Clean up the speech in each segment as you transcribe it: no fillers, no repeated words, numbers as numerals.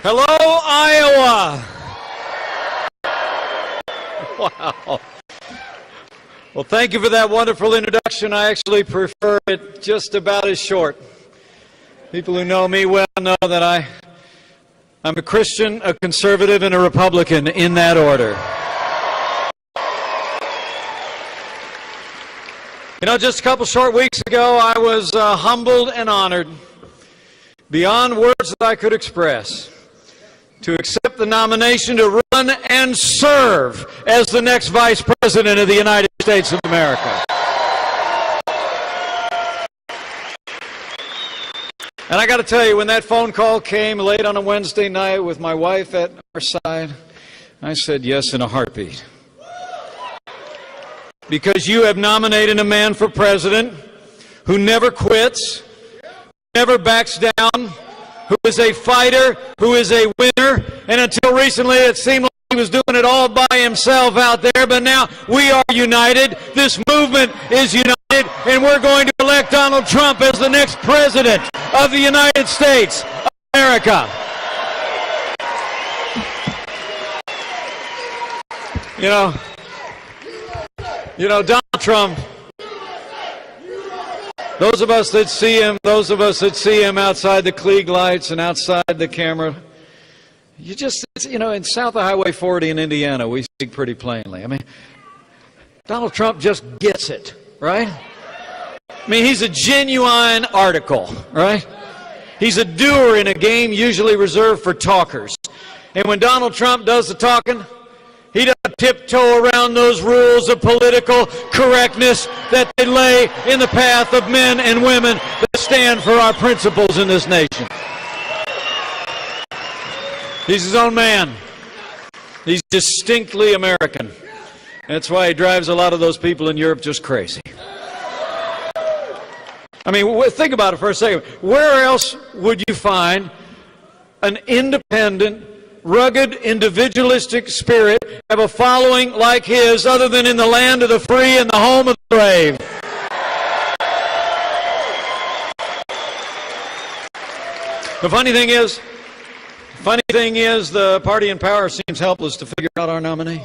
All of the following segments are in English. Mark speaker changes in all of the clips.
Speaker 1: Hello, Iowa. Wow. Well, thank you for that wonderful introduction. I actually prefer it just about as short. People who know me well know that I'm a Christian, a conservative, and a Republican in that order. You know, just a couple short weeks ago, I was humbled and honored beyond words that I could express to accept the nomination to run and serve as the next Vice President of the United States of America. And I got to tell you, when that phone call came late on a Wednesday night with my wife at our side, I said yes in a heartbeat. Because you have nominated a man for president who never quits, never backs down, who is a fighter, who is a winner, and until recently it seemed like he was doing it all by himself out there, but now we are united, this movement is united, and we're going to elect Donald Trump as the next president of the United States of America. You know, Donald Trump, those of us that see him outside the Klieg lights and outside the camera, in south of Highway 40 in Indiana, we speak pretty plainly. I mean, Donald Trump just gets it, right? I mean, he's a genuine article, right? He's a doer in a game usually reserved for talkers. And when Donald Trump does the talking, he doesn't tiptoe around those rules of political correctness that they lay in the path of men and women that stand for our principles in this nation. He's his own man. He's distinctly American. That's why he drives a lot of those people in Europe just crazy. I mean, think about it for a second. Where else would you find an independent, rugged, individualistic spirit have a following like his other than in the land of the free and the home of the brave? The funny thing is the party in power seems helpless to figure out our nominee.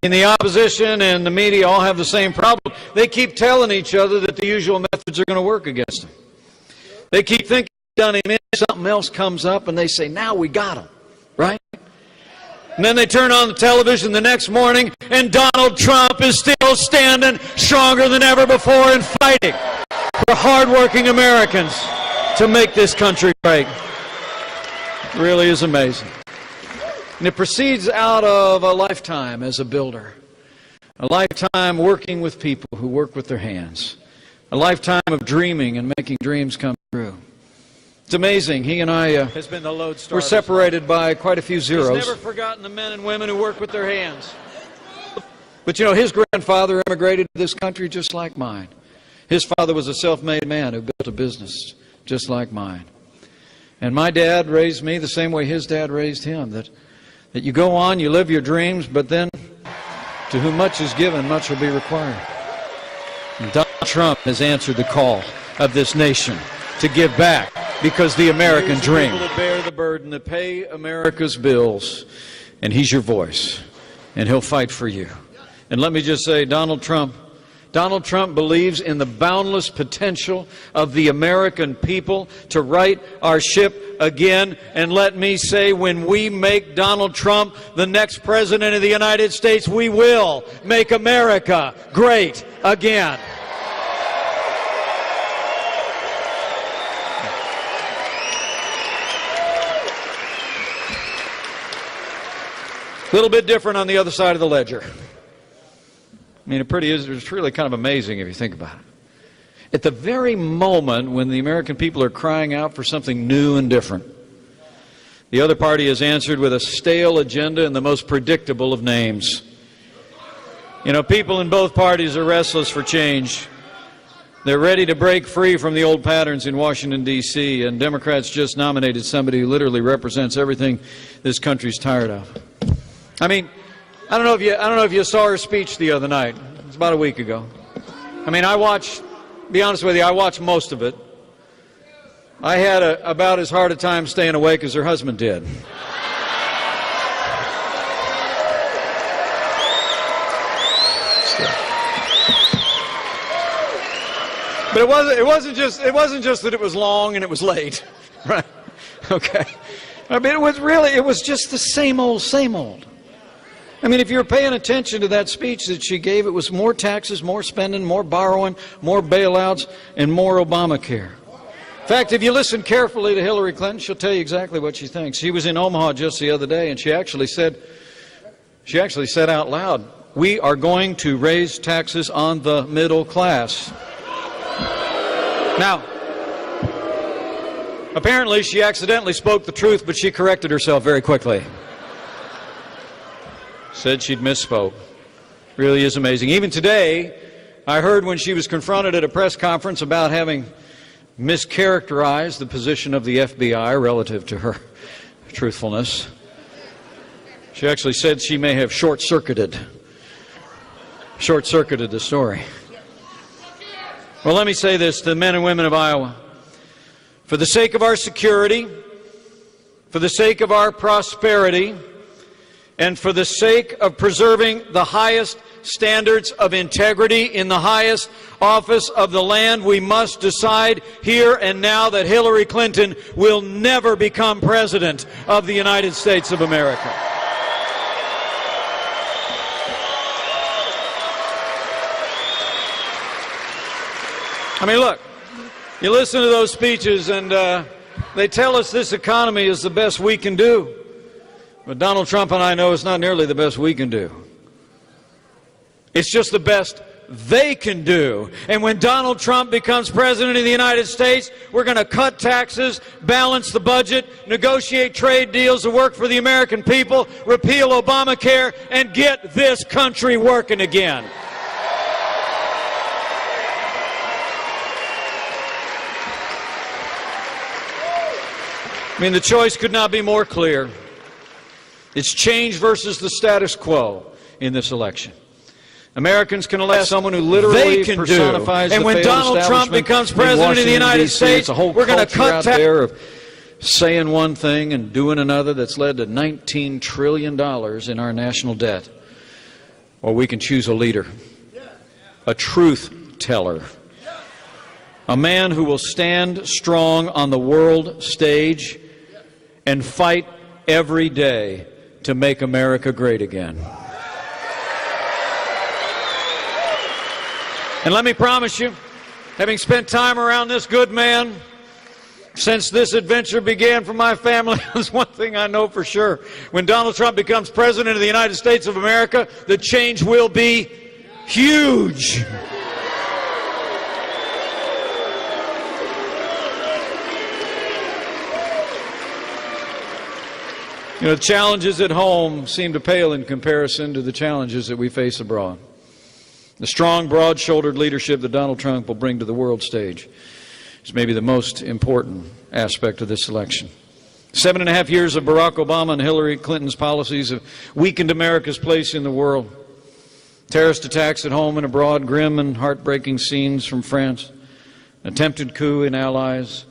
Speaker 1: And the opposition and the media all have the same problem. They keep telling each other that the usual methods are going to work against them. They keep thinking done him in, something else comes up and they say, now we got him, right? And then they turn on the television the next morning and Donald Trump is still standing stronger than ever before and fighting for hardworking Americans to make this country great. It really is amazing. And it proceeds out of a lifetime as a builder, a lifetime working with people who work with their hands, a lifetime of dreaming and making dreams come true. It's amazing. He and I were separated by quite a few zeros. He's never forgotten the men and women who work with their hands. But you know, his grandfather immigrated to this country just like mine. His father was a self-made man who built a business just like mine. And my dad raised me the same way his dad raised him, that you go on, you live your dreams, but then to whom much is given, much will be required. And Donald Trump has answered the call of this nation to give back, because the American dream. People that bear the burden, that pay America's bills, and he's your voice, and he'll fight for you. And let me just say, Donald Trump believes in the boundless potential of the American people to right our ship again. And let me say, when we make Donald Trump the next president of the United States, we will make America great again. A little bit different on the other side of the ledger. I mean, it's really kind of amazing if you think about it. At the very moment when the American people are crying out for something new and different, the other party has answered with a stale agenda and the most predictable of names. You know, people in both parties are restless for change. They're ready to break free from the old patterns in Washington, D.C., and Democrats just nominated somebody who literally represents everything this country's tired of. I mean, I don't know if you saw her speech the other night. It was about a week ago. I mean, be honest with you, I watched most of it. I had about as hard a time staying awake as her husband did. But it wasn't just that it was long and it was late, right? Okay. I mean, it was just the same old, same old. I mean, if you were paying attention to that speech that she gave, it was more taxes, more spending, more borrowing, more bailouts, and more Obamacare. In fact, if you listen carefully to Hillary Clinton, she'll tell you exactly what she thinks. She was in Omaha just the other day, and she actually said out loud, "We are going to raise taxes on the middle class." Now, apparently she accidentally spoke the truth, but she corrected herself very quickly. Said she'd misspoke. Really is amazing. Even today, I heard when she was confronted at a press conference about having mischaracterized the position of the FBI relative to her truthfulness. She actually said she may have short-circuited the story. Well, let me say this to the men and women of Iowa. For the sake of our security, for the sake of our prosperity, and for the sake of preserving the highest standards of integrity in the highest office of the land, we must decide here and now that Hillary Clinton will never become President of the United States of America. I mean, look, you listen to those speeches and they tell us this economy is the best we can do. But Donald Trump and I know it's not nearly the best we can do. It's just the best they can do. And when Donald Trump becomes President of the United States, we're going to cut taxes, balance the budget, negotiate trade deals that work for the American people, repeal Obamacare, and get this country working again. I mean, the choice could not be more clear. It's change versus the status quo in this election. Americans can elect someone who literally personifies the failed establishment. And when Donald Trump becomes President of the United States, we're going to cut taxes. There of saying one thing and doing another that's led to $19 trillion in our national debt. Or we can choose a leader, a truth teller, a man who will stand strong on the world stage and fight every day to make America great again. And let me promise you, having spent time around this good man since this adventure began for my family, there's one thing I know for sure. When Donald Trump becomes President of the United States of America, the change will be huge. You know, the challenges at home seem to pale in comparison to the challenges that we face abroad. The strong, broad-shouldered leadership that Donald Trump will bring to the world stage is maybe the most important aspect of this election. 7.5 years of Barack Obama and Hillary Clinton's policies have weakened America's place in the world. Terrorist attacks at home and abroad, grim and heartbreaking scenes from France, an attempted coup in allies,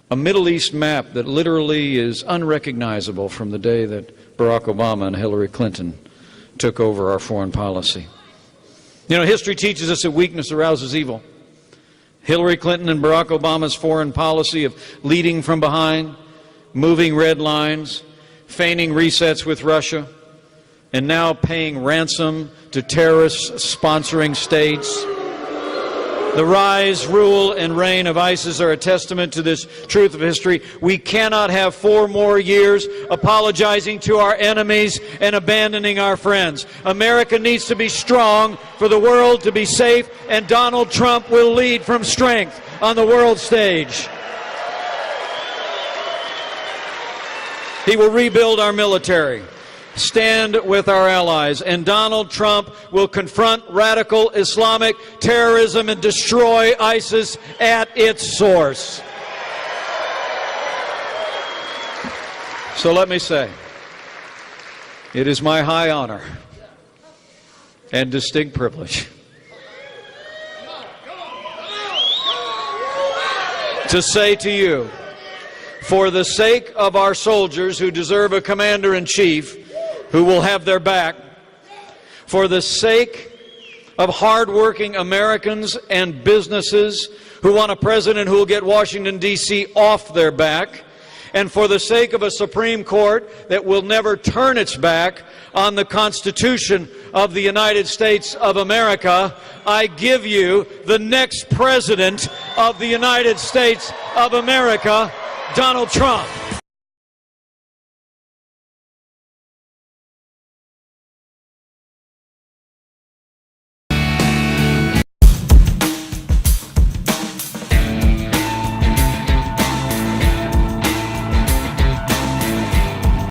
Speaker 1: a Middle East map that literally is unrecognizable from the day that Barack Obama and Hillary Clinton took over our foreign policy. You know, history teaches us that weakness arouses evil. Hillary Clinton and Barack Obama's foreign policy of leading from behind, moving red lines, feigning resets with Russia, and now paying ransom to terrorists sponsoring states. The rise, rule, and reign of ISIS are a testament to this truth of history. We cannot have 4 more years apologizing to our enemies and abandoning our friends. America needs to be strong for the world to be safe, and Donald Trump will lead from strength on the world stage. He will rebuild our military, stand with our allies, and Donald Trump will confront radical Islamic terrorism and destroy ISIS at its source. So let me say, it is my high honor and distinct privilege to say to you, for the sake of our soldiers who deserve a commander-in-chief who will have their back, for the sake of hardworking Americans and businesses who want a president who will get Washington, D.C. off their back, and for the sake of a Supreme Court that will never turn its back on the Constitution of the United States of America, I give you the next President of the United States of America, Donald Trump.